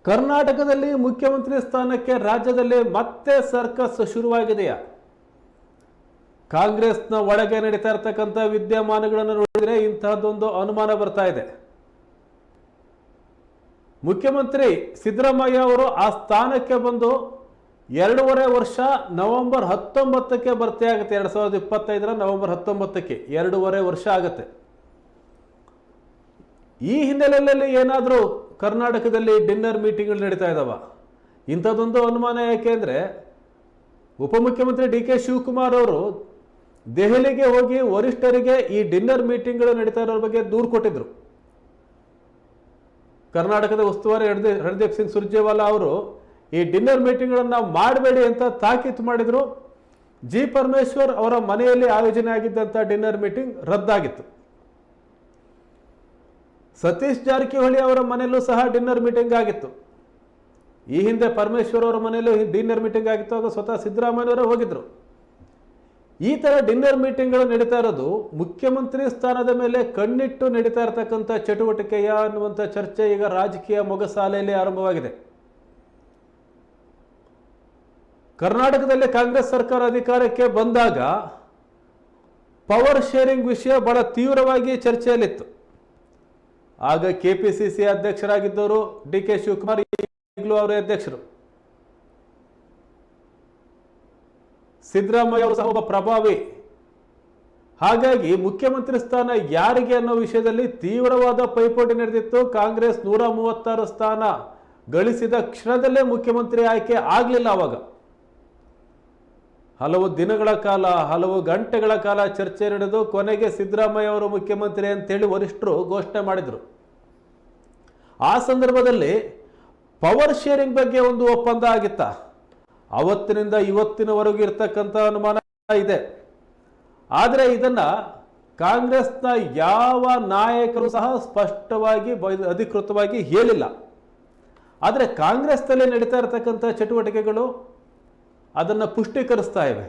ಕರ್ನಾಟಕದಲ್ಲಿ ಮುಖ್ಯಮಂತ್ರಿ ಸ್ಥಾನಕ್ಕೆ ರಾಜ್ಯದಲ್ಲಿ ಮತ್ತೆ ಸರ್ಕಸ್ ಶುರುವಾಗಿದೆಯಾ? ಕಾಂಗ್ರೆಸ್ನ ಒಳಗೆ ನಡೀತಾ ಇರತಕ್ಕಂಥ ವಿದ್ಯಮಾನಗಳನ್ನು ನೋಡಿದರೆ ಇಂತಹದ್ದೊಂದು ಅನುಮಾನ ಬರ್ತಾ ಇದೆ. ಮುಖ್ಯಮಂತ್ರಿ ಸಿದ್ದರಾಮಯ್ಯ ಅವರು ಆ ಸ್ಥಾನಕ್ಕೆ ಬಂದು 2.5 ವರ್ಷ ನವೆಂಬರ್ 19ಕ್ಕೆ ಭರ್ತಿ ಆಗುತ್ತೆ. 2025 ನವೆಂಬರ್ 19ಕ್ಕೆ 2.5 ವರ್ಷ ಆಗುತ್ತೆ. ಈ ಹಿನ್ನೆಲೆಯಲ್ಲಿ ಏನಾದರೂ ಕರ್ನಾಟಕದಲ್ಲಿ ಡಿನ್ನರ್ ಮೀಟಿಂಗ್ಗಳು ನಡೀತಾ ಇದ್ದಾವ? ಇಂಥದ್ದೊಂದು ಅನುಮಾನ. ಯಾಕೆಂದರೆ ಉಪಮುಖ್ಯಮಂತ್ರಿ ಡಿ ಕೆ ಶಿವಕುಮಾರ್ ಅವರು ದೆಹಲಿಗೆ ಹೋಗಿ ವರಿಷ್ಠರಿಗೆ ಈ ಡಿನ್ನರ್ ಮೀಟಿಂಗ್ಗಳು ನಡೀತಾ ಇರೋ ಬಗ್ಗೆ ದೂರು ಕೊಟ್ಟಿದ್ರು. ಕರ್ನಾಟಕದ ಉಸ್ತುವಾರಿ ರಣದೀಪ್ ಸಿಂಗ್ ಸುರ್ಜೇವಾಲಾ ಅವರು ಈ ಡಿನ್ನರ್ ಮೀಟಿಂಗ್ಗಳನ್ನು ಮಾಡಬೇಡಿ ಅಂತ ತಾಕೀತು ಮಾಡಿದ್ರು. ಜಿ ಪರಮೇಶ್ವರ್ ಅವರ ಮನೆಯಲ್ಲಿ ಆಯೋಜನೆ ಆಗಿದ್ದಂಥ ಡಿನ್ನರ್ ಮೀಟಿಂಗ್ ರದ್ದಾಗಿತ್ತು. ಸತೀಶ್ ಜಾರಕಿಹೊಳಿ ಅವರ ಮನೆಯಲ್ಲೂ ಸಹ ಡಿನ್ನರ್ ಮೀಟಿಂಗ್ ಆಗಿತ್ತು. ಈ ಹಿಂದೆ ಪರಮೇಶ್ವರ್ ಅವರ ಮನೆಯಲ್ಲೂ ಡಿನ್ನರ್ ಮೀಟಿಂಗ್ ಆಗಿತ್ತು. ಆಗ ಸ್ವತಃ ಸಿದ್ದರಾಮಯ್ಯನವರೇ ಹೋಗಿದ್ರು. ಈ ಥರ ಡಿನ್ನರ್ ಮೀಟಿಂಗ್ಗಳು ನಡೀತಾ ಇರೋದು ಮುಖ್ಯಮಂತ್ರಿ ಸ್ಥಾನದ ಮೇಲೆ ಕಣ್ಣಿಟ್ಟು ನಡೀತಾ ಇರತಕ್ಕಂಥ ಚಟುವಟಿಕೆಯ ಅನ್ನುವಂಥ ಚರ್ಚೆ ಈಗ ರಾಜಕೀಯ ಮೊಗಸಾಲೆಯಲ್ಲಿ ಆರಂಭವಾಗಿದೆ. ಕರ್ನಾಟಕದಲ್ಲಿ ಕಾಂಗ್ರೆಸ್ ಸರ್ಕಾರ ಅಧಿಕಾರಕ್ಕೆ ಬಂದಾಗ ಪವರ್ ಶೇರಿಂಗ್ ವಿಷಯ ಬಹಳ ತೀವ್ರವಾಗಿ ಚರ್ಚೆಯಲ್ಲಿತ್ತು. ಆಗ ಕೆಪಿಸಿಸಿ ಅಧ್ಯಕ್ಷರಾಗಿದ್ದವರು ಡಿ ಕೆ ಶಿವಕುಮಾರ್, ಈಗಲೂ ಅವರೇ ಅಧ್ಯಕ್ಷರು. ಸಿದ್ದರಾಮಯ್ಯ ಅವರು ಸಹ ಒಬ್ಬ ಪ್ರಭಾವಿ. ಹಾಗಾಗಿ ಮುಖ್ಯಮಂತ್ರಿ ಸ್ಥಾನ ಯಾರಿಗೆ ಅನ್ನೋ ವಿಷಯದಲ್ಲಿ ತೀವ್ರವಾದ ಪೈಪೋಟಿ ನಡೆದಿತ್ತು. ಕಾಂಗ್ರೆಸ್ 136 ಸ್ಥಾನ ಗಳಿಸಿದ ಕ್ಷಣದಲ್ಲೇ ಮುಖ್ಯಮಂತ್ರಿ ಆಯ್ಕೆ ಆಗಲಿಲ್ಲ. ಆವಾಗ ಹಲವು ದಿನಗಳ ಕಾಲ, ಹಲವು ಗಂಟೆಗಳ ಕಾಲ ಚರ್ಚೆ ನಡೆದು ಕೊನೆಗೆ ಸಿದ್ದರಾಮಯ್ಯ ಅವರು ಮುಖ್ಯಮಂತ್ರಿ ಅಂತೇಳಿ ವರಿಷ್ಠರು ಘೋಷಣೆ ಮಾಡಿದರು. ಆ ಸಂದರ್ಭದಲ್ಲಿ ಪವರ್ ಶೇರಿಂಗ್ ಬಗ್ಗೆ ಒಂದು ಒಪ್ಪಂದ ಆಗಿತ್ತ? ಅವತ್ತಿನಿಂದ ಇವತ್ತಿನವರೆಗೂ ಇರ್ತಕ್ಕಂಥ ಅನುಮಾನ ಇದೆ. ಆದರೆ ಇದನ್ನ ಕಾಂಗ್ರೆಸ್ನ ಯಾವ ನಾಯಕರು ಸಹ ಸ್ಪಷ್ಟವಾಗಿ ಅಧಿಕೃತವಾಗಿ ಹೇಳಿಲ್ಲ. ಆದರೆ ಕಾಂಗ್ರೆಸ್ನಲ್ಲಿ ನಡೀತಾ ಇರತಕ್ಕಂಥ ಚಟುವಟಿಕೆಗಳು ಅದನ್ನು ಪುಷ್ಟೀಕರಿಸ್ತಾ ಇವೆ.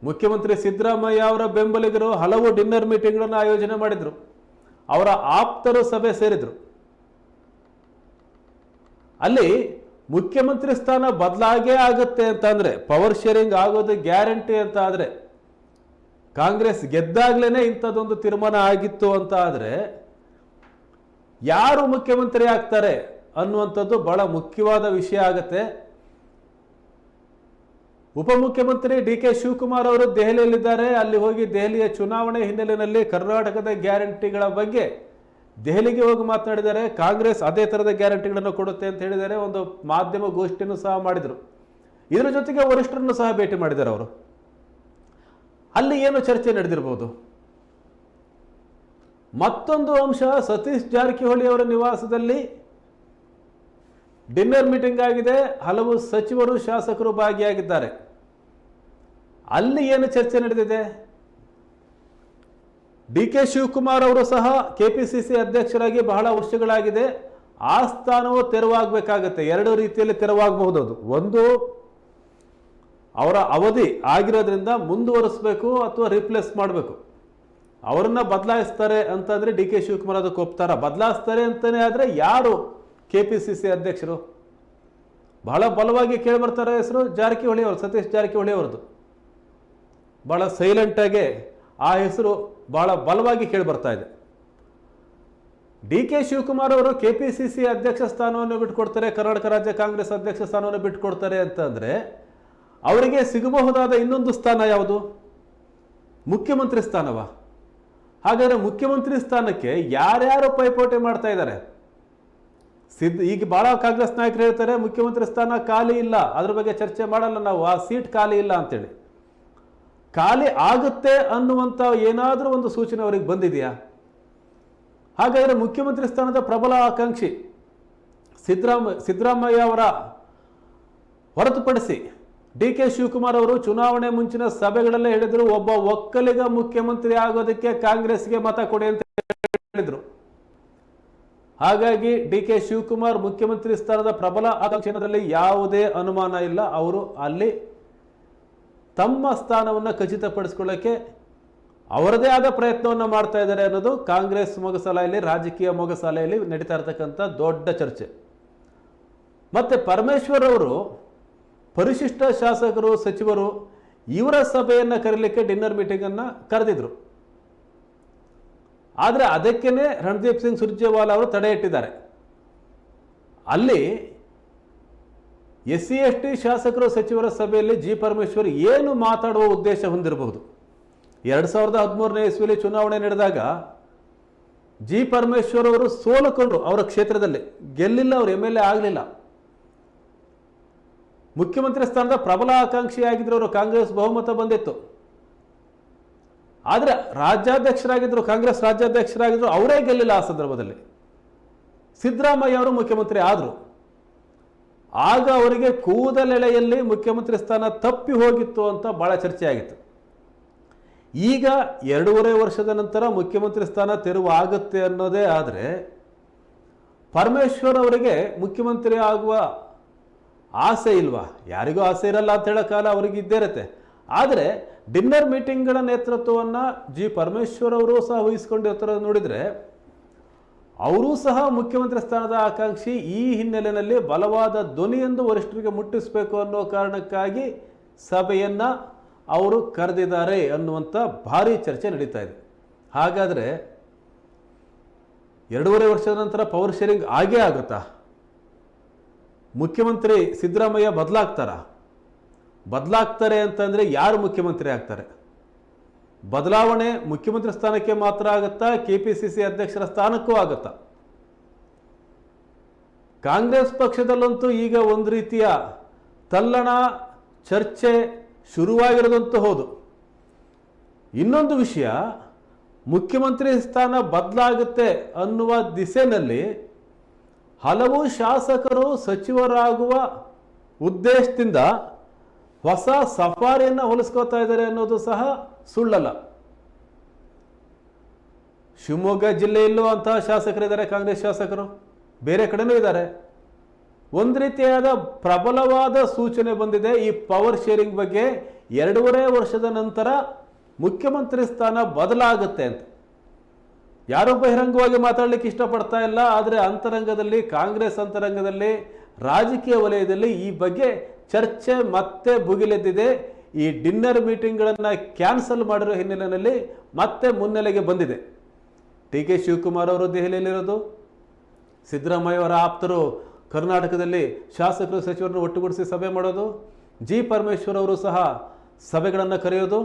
ಮುಖ್ಯಮಂತ್ರಿ ಸಿದ್ದರಾಮಯ್ಯ ಅವರ ಬೆಂಬಲಿಗರು ಹಲವು ಡಿನ್ನರ್ ಮೀಟಿಂಗ್ಗಳನ್ನು ಆಯೋಜನೆ ಮಾಡಿದರು. ಅವರ ಆಪ್ತರು ಸಭೆ ಸೇರಿದರು. ಅಲ್ಲಿ ಮುಖ್ಯಮಂತ್ರಿ ಸ್ಥಾನ ಬದಲಾಗೇ ಆಗುತ್ತೆ ಅಂತ ಅಂದರೆ, ಪವರ್ ಶೇರಿಂಗ್ ಆಗೋದು ಗ್ಯಾರಂಟಿ ಅಂತ ಆದರೆ, ಕಾಂಗ್ರೆಸ್ ಗೆದ್ದಾಗ್ಲೇ ಇಂಥದ್ದೊಂದು ತೀರ್ಮಾನ ಆಗಿತ್ತು ಅಂತ ಆದರೆ ಯಾರು ಮುಖ್ಯಮಂತ್ರಿ ಆಗ್ತಾರೆ ಅನ್ನುವಂಥದ್ದು ಬಹಳ ಮುಖ್ಯವಾದ ವಿಷಯ ಆಗುತ್ತೆ. ಉಪಮುಖ್ಯಮಂತ್ರಿ ಡಿ ಕೆ ಶಿವಕುಮಾರ್ ಅವರು ದೆಹಲಿಯಲ್ಲಿದ್ದಾರೆ. ಅಲ್ಲಿ ಹೋಗಿ ದೆಹಲಿಯ ಚುನಾವಣೆ ಹಿನ್ನೆಲೆಯಲ್ಲಿ ಕರ್ನಾಟಕದ ಗ್ಯಾರಂಟಿಗಳ ಬಗ್ಗೆ ದೆಹಲಿಗೆ ಹೋಗಿ ಮಾತನಾಡಿದ್ದಾರೆ. ಕಾಂಗ್ರೆಸ್ ಅದೇ ಥರದ ಗ್ಯಾರಂಟಿಗಳನ್ನು ಕೊಡುತ್ತೆ ಅಂತ ಹೇಳಿದ್ದಾರೆ. ಒಂದು ಮಾಧ್ಯಮ ಗೋಷ್ಠಿಯನ್ನು ಸಹ ಮಾಡಿದರು. ಇದರ ಜೊತೆಗೆ ವರಿಷ್ಠರನ್ನು ಸಹ ಭೇಟಿ ಮಾಡಿದ್ದಾರೆ ಅವರು. ಅಲ್ಲಿ ಏನು ಚರ್ಚೆ ನಡೆದಿರಬಹುದು? ಮತ್ತೊಂದು ಅಂಶ, ಸತೀಶ್ ಜಾರಕಿಹೊಳಿ ಅವರ ನಿವಾಸದಲ್ಲಿ ಡಿನ್ನರ್ ಮೀಟಿಂಗ್ ಆಗಿದೆ. ಹಲವು ಸಚಿವರು, ಶಾಸಕರು ಭಾಗಿಯಾಗಿದ್ದಾರೆ. ಅಲ್ಲಿ ಏನು ಚರ್ಚೆ ನಡೆದಿದೆ? ಡಿ ಕೆ ಶಿವಕುಮಾರ್ ಅವರು ಸಹ ಕೆಪಿಸಿಸಿ ಅಧ್ಯಕ್ಷರಾಗಿ ಬಹಳ ವರ್ಷಗಳಾಗಿದೆ. ಆ ಸ್ಥಾನವು ತೆರವಾಗಬೇಕಾಗತ್ತೆ. ಎರಡು ರೀತಿಯಲ್ಲಿ ತೆರವಾಗಬಹುದು. ಅದು ಒಂದು, ಅವರ ಅವಧಿ ಆಗಿರೋದ್ರಿಂದ ಮುಂದುವರಿಸಬೇಕು ಅಥವಾ ರಿಪ್ಲೇಸ್ ಮಾಡಬೇಕು. ಅವರನ್ನ ಬದಲಾಯಿಸ್ತಾರೆ ಅಂತಂದ್ರೆ ಡಿ ಕೆ ಶಿವಕುಮಾರ್ ಅದಕ್ಕೆ ಒಪ್ತಾರ? ಬದಲಾಯಿಸ್ತಾರೆ ಅಂತಾನೆ ಆದರೆ ಯಾರು ಕೆಪಿಸಿಸಿ ಅಧ್ಯಕ್ಷರು? ಬಹಳ ಬಲವಾಗಿ ಕೇಳಿ ಬರ್ತಾರೆ ಹೆಸರು ಜಾರಕಿಹೊಳಿ ಅವರು, ಸತೀಶ್ ಜಾರಕಿಹೊಳಿ ಅವರದು. ಬಹಳ ಸೈಲೆಂಟಾಗಿ ಆ ಹೆಸರು ಬಹಳ ಬಲವಾಗಿ ಕೇಳಿ ಬರ್ತಾ ಇದೆ. ಡಿ ಕೆ ಶಿವಕುಮಾರ್ ಅವರು ಕೆಪಿಸಿಸಿ ಅಧ್ಯಕ್ಷ ಸ್ಥಾನವನ್ನು ಬಿಟ್ಟುಕೊಡ್ತಾರೆ, ಕರ್ನಾಟಕ ರಾಜ್ಯ ಕಾಂಗ್ರೆಸ್ ಅಧ್ಯಕ್ಷ ಸ್ಥಾನವನ್ನು ಬಿಟ್ಟುಕೊಡ್ತಾರೆ ಅಂತಂದರೆ ಅವರಿಗೆ ಸಿಗಬಹುದಾದ ಇನ್ನೊಂದು ಸ್ಥಾನ ಯಾವುದು? ಮುಖ್ಯಮಂತ್ರಿ ಸ್ಥಾನವಾ? ಹಾಗಾದರೆ ಮುಖ್ಯಮಂತ್ರಿ ಸ್ಥಾನಕ್ಕೆ ಯಾರ್ಯಾರು ಪೈಪೋಟಿ ಮಾಡ್ತಾ ಇದ್ದಾರೆ? ಈಗ ಬಹಳ ಕಾಂಗ್ರೆಸ್ ನಾಯಕರು ಹೇಳ್ತಾರೆ ಮುಖ್ಯಮಂತ್ರಿ ಸ್ಥಾನ ಖಾಲಿ ಇಲ್ಲ, ಅದ್ರ ಬಗ್ಗೆ ಚರ್ಚೆ ಮಾಡಲ್ಲ ನಾವು, ಆ ಸೀಟ್ ಖಾಲಿ ಇಲ್ಲ ಅಂತೇಳಿ. ಖಾಲಿ ಆಗುತ್ತೆ ಅನ್ನುವಂಥ ಏನಾದರೂ ಒಂದು ಸೂಚನೆ ಅವರಿಗೆ ಬಂದಿದೆಯಾ? ಹಾಗಾದರೆ ಮುಖ್ಯಮಂತ್ರಿ ಸ್ಥಾನದ ಪ್ರಬಲ ಆಕಾಂಕ್ಷಿ ಸಿದ್ದರಾಮಯ್ಯ ಅವರ ಹೊರತುಪಡಿಸಿ ಡಿ ಕೆ ಶಿವಕುಮಾರ್ ಅವರು ಚುನಾವಣೆ ಮುಂಚಿನ ಸಭೆಗಳಲ್ಲೇ ಹೇಳಿದರು, ಒಬ್ಬ ಒಕ್ಕಲಿಗ ಮುಖ್ಯಮಂತ್ರಿ ಆಗೋದಕ್ಕೆ ಕಾಂಗ್ರೆಸ್ಗೆ ಮತ ಕೊಡಿ ಅಂತ ಹೇಳಿದರು. ಹಾಗಾಗಿ ಡಿ ಕೆ ಶಿವಕುಮಾರ್ ಮುಖ್ಯಮಂತ್ರಿ ಸ್ಥಾನದ ಪ್ರಬಲ ಆಕಾಂಕ್ಷಿ ಯಾವುದೇ ಅನುಮಾನ ಇಲ್ಲ. ಅವರು ಅಲ್ಲಿ ತಮ್ಮ ಸ್ಥಾನವನ್ನು ಖಚಿತಪಡಿಸಿಕೊಳ್ಳಕ್ಕೆ ಅವರದೇ ಆದ ಪ್ರಯತ್ನವನ್ನು ಮಾಡ್ತಾ ಇದ್ದಾರೆ ಅನ್ನೋದು ಕಾಂಗ್ರೆಸ್ ಮೊಗಸಾಲೆಯಲ್ಲಿ, ರಾಜಕೀಯ ಮೊಗಸಾಲೆಯಲ್ಲಿ ನಡೀತಾ ಇರತಕ್ಕಂಥ ದೊಡ್ಡ ಚರ್ಚೆ. ಮತ್ತು ಪರಮೇಶ್ವರ್ ಅವರು ಪರಿಶಿಷ್ಟ ಶಾಸಕರು, ಸಚಿವರು ಇವರ ಸಭೆಯನ್ನು ಕರೀಲಿಕ್ಕೆ ಡಿನ್ನರ್ ಮೀಟಿಂಗನ್ನು ಕರೆದಿದ್ರು. ಆದರೆ ಅದಕ್ಕೇ ರಣದೀಪ್ ಸಿಂಗ್ ಸುರ್ಜೇವಾಲಾ ಅವರು ತಡೆ ಇಟ್ಟಿದ್ದಾರೆ. ಅಲ್ಲಿ SC/ST ಶಾಸಕರು, ಸಚಿವರ ಸಭೆಯಲ್ಲಿ ಜಿ ಪರಮೇಶ್ವರ್ ಏನು ಮಾತಾಡುವ ಉದ್ದೇಶ ಹೊಂದಿರಬಹುದು? 2013ನೇ ಇಸ್ವಿಯಲ್ಲಿ ಚುನಾವಣೆ ನಡೆದಾಗ ಜಿ ಪರಮೇಶ್ವರ್ ಅವರು ಸೋಲುಕೊಂಡ್ರು. ಅವರ ಕ್ಷೇತ್ರದಲ್ಲಿ ಗೆಲ್ಲಿಲ್ಲ, ಅವರು MLA ಆಗಲಿಲ್ಲ. ಮುಖ್ಯಮಂತ್ರಿ ಸ್ಥಾನದ ಪ್ರಬಲ ಆಕಾಂಕ್ಷಿಯಾಗಿದ್ದರು ಅವರು. ಕಾಂಗ್ರೆಸ್ ಬಹುಮತ ಬಂದಿತ್ತು. ಆದರೆ ರಾಜ್ಯಾಧ್ಯಕ್ಷರಾಗಿದ್ದರು, ಕಾಂಗ್ರೆಸ್ ರಾಜ್ಯಾಧ್ಯಕ್ಷರಾಗಿದ್ದರು, ಅವರೇ ಗೆಲ್ಲಿಲ್ಲ. ಆ ಸಂದರ್ಭದಲ್ಲಿ ಸಿದ್ದರಾಮಯ್ಯ ಅವರು ಮುಖ್ಯಮಂತ್ರಿ ಆದರು. ಆಗ ಅವರಿಗೆ ಕೂದಲೆಳೆಯಲ್ಲಿ ಮುಖ್ಯಮಂತ್ರಿ ಸ್ಥಾನ ತಪ್ಪಿ ಹೋಗಿತ್ತು ಅಂತ ಭಾಳ ಚರ್ಚೆ ಆಗಿತ್ತು. ಈಗ 2.5 ವರ್ಷದ ನಂತರ ಮುಖ್ಯಮಂತ್ರಿ ಸ್ಥಾನ ತೆರವು ಆಗುತ್ತೆ ಅನ್ನೋದೇ ಆದರೆ ಪರಮೇಶ್ವರ್ ಅವರಿಗೆ ಮುಖ್ಯಮಂತ್ರಿ ಆಗುವ ಆಸೆ ಇಲ್ವಾ? ಯಾರಿಗೂ ಆಸೆ ಇರಲ್ಲ ಅಂತ ಹೇಳೋ ಕಾಲ ಅವರಿಗೆ ಇದ್ದೇ ಇರುತ್ತೆ. ಆದರೆ ಡಿನ್ನರ್ ಮೀಟಿಂಗ್ಗಳ ನೇತೃತ್ವವನ್ನು ಜಿ ಪರಮೇಶ್ವರ್ ಅವರು ಸಹ ವಹಿಸ್ಕೊಂಡಿರ್ತಾರೆ. ನೋಡಿದರೆ ಅವರೂ ಸಹ ಮುಖ್ಯಮಂತ್ರಿ ಸ್ಥಾನದ ಆಕಾಂಕ್ಷಿ. ಈ ಹಿನ್ನೆಲೆಯಲ್ಲಿ ಬಲವಾದ ಧ್ವನಿಯೊಂದು ವರಿಷ್ಠರಿಗೆ ಮುಟ್ಟಿಸಬೇಕು ಅನ್ನೋ ಕಾರಣಕ್ಕಾಗಿ ಸಭೆಯನ್ನು ಅವರು ಕರೆದಿದ್ದಾರೆ ಅನ್ನುವಂಥ ಭಾರಿ ಚರ್ಚೆ ನಡೀತಾ ಇದೆ. ಹಾಗಾದರೆ 2.5 ವರ್ಷದ ನಂತರ ಪವರ್ ಶೇರಿಂಗ್ ಆಗೇ ಆಗುತ್ತಾ? ಮುಖ್ಯಮಂತ್ರಿ ಸಿದ್ದರಾಮಯ್ಯ ಬದಲಾಗ್ತಾರೆ ಅಂತಂದರೆ ಯಾರು ಮುಖ್ಯಮಂತ್ರಿ ಆಗ್ತಾರೆ? ಬದಲಾವಣೆ ಮುಖ್ಯಮಂತ್ರಿ ಸ್ಥಾನಕ್ಕೆ ಮಾತ್ರ ಆಗುತ್ತಾ? KPCC ಅಧ್ಯಕ್ಷರ ಸ್ಥಾನಕ್ಕೂ ಆಗುತ್ತಾ? ಕಾಂಗ್ರೆಸ್ ಪಕ್ಷದಲ್ಲಂತೂ ಈಗ ಒಂದು ರೀತಿಯ ತಲ್ಲಣ ಚರ್ಚೆ ಶುರುವಾಗಿರೋದಂತೂ ಹೌದು. ಇನ್ನೊಂದು ವಿಷಯ, ಮುಖ್ಯಮಂತ್ರಿ ಸ್ಥಾನ ಬದಲಾಗುತ್ತೆ ಅನ್ನುವ ದಿಸೆಯಲ್ಲಿ ಹಲವು ಶಾಸಕರು ಸಚಿವರಾಗುವ ಉದ್ದೇಶದಿಂದ ಹೊಸ ಸಫಾರಿಯನ್ನು ಹೊಲಿಸ್ಕೋತಾ ಇದ್ದಾರೆ ಅನ್ನೋದು ಸಹ ಸುಳ್ಳಲ್ಲ. ಶಿವಮೊಗ್ಗ ಜಿಲ್ಲೆಯಲ್ಲೂ ಅಂತಹ ಶಾಸಕರಿದ್ದಾರೆ, ಕಾಂಗ್ರೆಸ್ ಶಾಸಕರು ಬೇರೆ ಕಡೆನೂ ಇದ್ದಾರೆ. ಒಂದು ರೀತಿಯಾದ ಪ್ರಬಲವಾದ ಸೂಚನೆ ಬಂದಿದೆ ಈ ಪವರ್ ಶೇರಿಂಗ್ ಬಗ್ಗೆ. 2.5 ವರ್ಷದ ನಂತರ ಮುಖ್ಯಮಂತ್ರಿ ಸ್ಥಾನ ಬದಲಾಗುತ್ತೆ ಅಂತ ಯಾರೂ ಬಹಿರಂಗವಾಗಿ ಮಾತಾಡಲಿಕ್ಕೆ ಇಷ್ಟಪಡ್ತಾ ಇಲ್ಲ. ಆದರೆ ಅಂತರಂಗದಲ್ಲಿ, ಕಾಂಗ್ರೆಸ್ ಅಂತರಂಗದಲ್ಲಿ, ರಾಜಕೀಯ ವಲಯದಲ್ಲಿ ಈ ಬಗ್ಗೆ ಚರ್ಚೆ ಮತ್ತೆ ಭುಗಿಲೆದ್ದಿದೆ. ಈ ಡಿನ್ನರ್ ಮೀಟಿಂಗ್ಗಳನ್ನು ಕ್ಯಾನ್ಸಲ್ ಮಾಡಿರೋ ಹಿನ್ನೆಲೆಯಲ್ಲಿ ಮತ್ತೆ ಮುನ್ನೆಲೆಗೆ ಬಂದಿದೆ. TK ಶಿವಕುಮಾರ್ ಅವರು ದೆಹಲಿಯಲ್ಲಿರೋದು, ಸಿದ್ದರಾಮಯ್ಯ ಅವರ ಆಪ್ತರು ಕರ್ನಾಟಕದಲ್ಲಿ ಶಾಸಕರು, ಸಚಿವರನ್ನು ಒಟ್ಟುಗೂಡಿಸಿ ಸಭೆ ಮಾಡೋದು, ಜಿ ಪರಮೇಶ್ವರ್ ಅವರು ಸಹ ಸಭೆಗಳನ್ನು ಕರೆಯೋದು,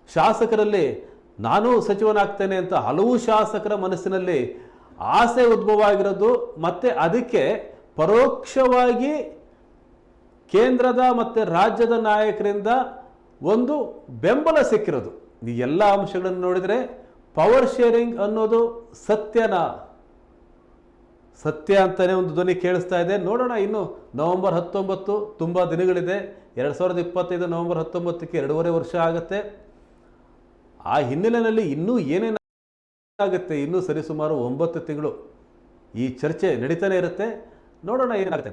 ಶಾಸಕರಲ್ಲಿ ನಾನು ಸಚಿವನಾಗ್ತೇನೆ ಅಂತ ಹಲವು ಶಾಸಕರ ಮನಸ್ಸಿನಲ್ಲಿ ಆಸೆ ಉದ್ಭವ ಆಗಿರೋದು. ಮತ್ತು ಅದಕ್ಕೆ ಪರೋಕ್ಷವಾಗಿ ಕೇಂದ್ರದ ಮತ್ತು ರಾಜ್ಯದ ನಾಯಕರಿಂದ ಒಂದು ಬೆಂಬಲ ಸಿಕ್ಕಿರೋದು. ಈ ಎಲ್ಲ ಅಂಶಗಳನ್ನು ನೋಡಿದರೆ ಪವರ್ ಶೇರಿಂಗ್ ಅನ್ನೋದು ಸತ್ಯ ಅಂತಲೇ ಒಂದು ಧ್ವನಿ ಕೇಳಿಸ್ತಾ ಇದೆ. ನೋಡೋಣ, ಇನ್ನು ನವೆಂಬರ್ 19 ತುಂಬ ದಿನಗಳಿದೆ. 2025 ನವೆಂಬರ್ 19ಕ್ಕೆ 2.5 ವರ್ಷ ಆಗುತ್ತೆ. ಆ ಹಿನ್ನೆಲೆಯಲ್ಲಿ ಇನ್ನೂ ಏನೇನಾಗುತ್ತೆ, ಇನ್ನೂ ಸರಿಸುಮಾರು 9 ತಿಂಗಳು ಈ ಚರ್ಚೆ ನಡೀತಾನೆ ಇರುತ್ತೆ. ನೋಡೋಣ ಏನಾಗುತ್ತೆ.